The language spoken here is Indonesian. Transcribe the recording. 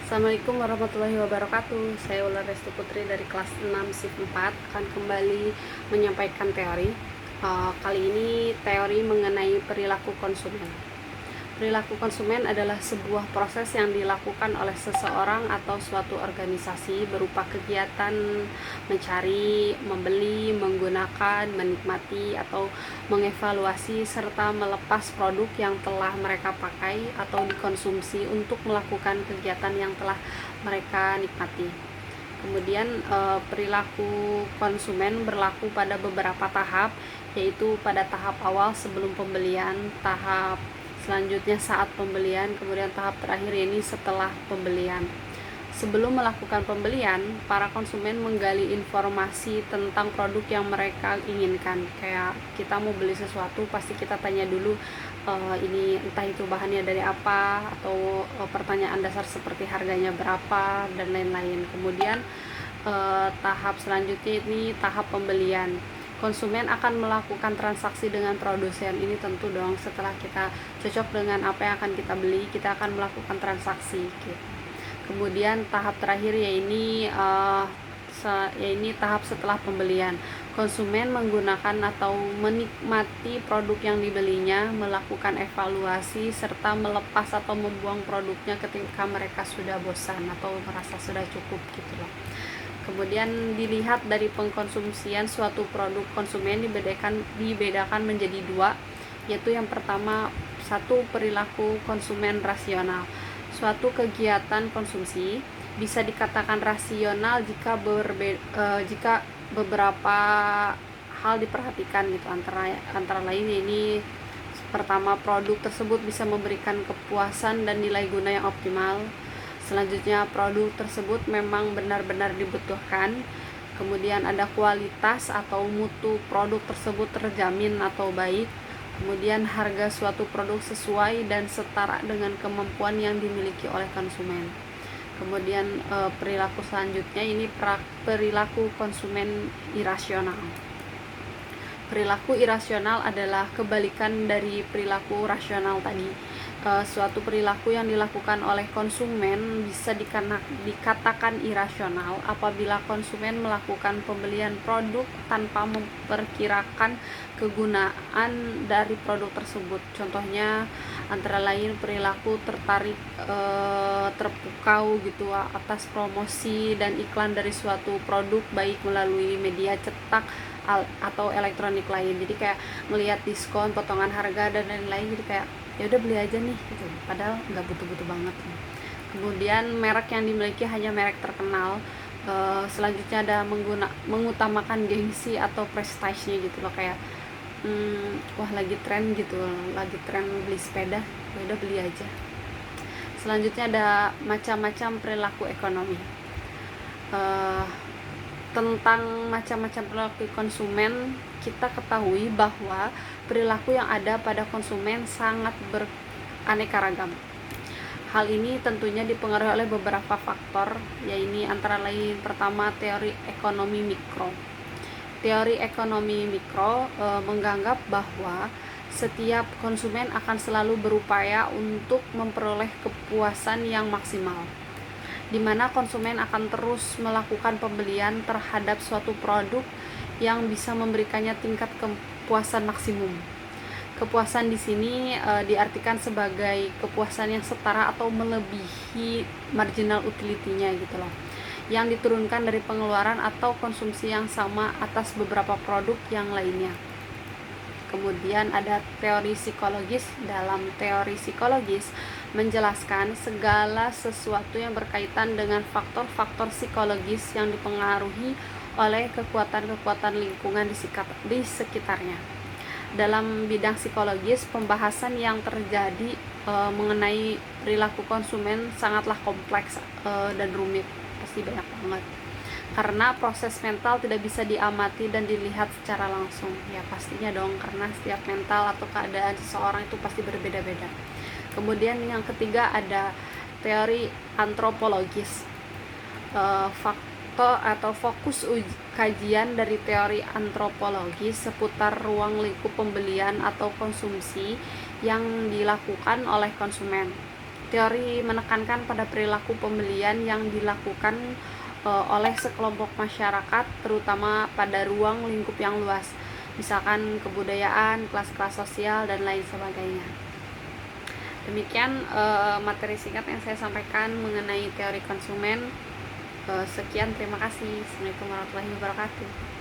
Assalamualaikum warahmatullahi wabarakatuh. Saya Ular Restu Putri dari kelas 6 SIP 4 akan kembali menyampaikan teori. Kali ini teori mengenai perilaku konsumen. Perilaku konsumen adalah sebuah proses yang dilakukan oleh seseorang atau suatu organisasi berupa kegiatan mencari, membeli, menggunakan, menikmati, atau mengevaluasi serta melepas produk yang telah mereka pakai atau dikonsumsi untuk melakukan kegiatan yang telah mereka nikmati. Kemudian perilaku konsumen berlaku pada beberapa tahap, yaitu pada tahap awal sebelum pembelian, tahap selanjutnya saat pembelian, kemudian tahap terakhir ini setelah pembelian. Sebelum melakukan pembelian, para konsumen menggali informasi tentang produk yang mereka inginkan. Kayak kita mau beli sesuatu, pasti kita tanya dulu ini entah itu bahannya dari apa, atau pertanyaan dasar seperti harganya berapa dan lain-lain. Kemudian tahap selanjutnya ini tahap pembelian. Konsumen akan melakukan transaksi dengan produsen. Ini tentu dong, setelah kita cocok dengan apa yang akan kita beli, kita akan melakukan transaksi gitu. Kemudian tahap terakhir yaitu tahap setelah pembelian. Konsumen menggunakan atau menikmati produk yang dibelinya, melakukan evaluasi serta melepas atau membuang produknya ketika mereka sudah bosan atau merasa sudah cukup gitu loh. Kemudian dilihat dari pengkonsumsian suatu produk, konsumen dibedakan menjadi dua, yaitu yang pertama, satu, perilaku konsumen rasional. Suatu kegiatan konsumsi bisa dikatakan rasional jika beberapa hal diperhatikan gitu, antara lain ini pertama, produk tersebut bisa memberikan kepuasan dan nilai guna yang optimal. Selanjutnya, produk tersebut memang benar-benar dibutuhkan. Kemudian ada kualitas atau mutu produk tersebut terjamin atau baik. Kemudian harga suatu produk sesuai dan setara dengan kemampuan yang dimiliki oleh konsumen. Kemudian perilaku selanjutnya ini perilaku konsumen irasional. Perilaku irasional adalah kebalikan dari perilaku rasional tadi. Suatu perilaku yang dilakukan oleh konsumen bisa dikatakan irasional apabila konsumen melakukan pembelian produk tanpa memperkirakan kegunaan dari produk tersebut. Contohnya antara lain perilaku terpukau gitu atas promosi dan iklan dari suatu produk, baik melalui media cetak atau elektronik lain. Jadi kayak melihat diskon, potongan harga dan lain-lain, jadi kayak ya udah beli aja nih gitu, padahal nggak butuh-butuh banget. Kemudian merek yang dimiliki hanya merek terkenal. Selanjutnya ada mengutamakan gengsi atau prestisnya gitu loh, kayak wah lagi tren gitu, lagi tren beli sepeda, ya udah beli aja. Selanjutnya ada macam-macam perilaku ekonomi. Tentang macam-macam perilaku konsumen, kita ketahui bahwa perilaku yang ada pada konsumen sangat beraneka ragam. Hal ini tentunya dipengaruhi oleh beberapa faktor, yaitu antara lain pertama, teori ekonomi mikro. Teori ekonomi mikro menganggap bahwa setiap konsumen akan selalu berupaya untuk memperoleh kepuasan yang maksimal, di mana konsumen akan terus melakukan pembelian terhadap suatu produk yang bisa memberikannya tingkat kepuasan maksimum. Kepuasan di sini diartikan sebagai kepuasan yang setara atau melebihi marginal utility-nya gitu loh, yang diturunkan dari pengeluaran atau konsumsi yang sama atas beberapa produk yang lainnya. Kemudian ada teori psikologis. Dalam teori psikologis menjelaskan segala sesuatu yang berkaitan dengan faktor-faktor psikologis yang dipengaruhi oleh kekuatan-kekuatan lingkungan di sekitarnya. Dalam bidang psikologis, pembahasan yang terjadi mengenai perilaku konsumen sangatlah kompleks dan rumit, pasti banyak banget, karena proses mental tidak bisa diamati dan dilihat secara langsung. Ya pastinya dong, karena setiap mental atau keadaan seseorang itu pasti berbeda-beda. Kemudian yang ketiga ada teori antropologis. Faktor atau fokus kajian dari teori antropologis seputar ruang lingkup pembelian atau konsumsi yang dilakukan oleh konsumen. Teori menekankan pada perilaku pembelian yang dilakukan oleh sekelompok masyarakat, terutama pada ruang lingkup yang luas, misalkan kebudayaan, kelas-kelas sosial, dan lain sebagainya. Demikian materi singkat yang saya sampaikan mengenai teori konsumen. Sekian, terima kasih. Assalamualaikum warahmatullahi wabarakatuh.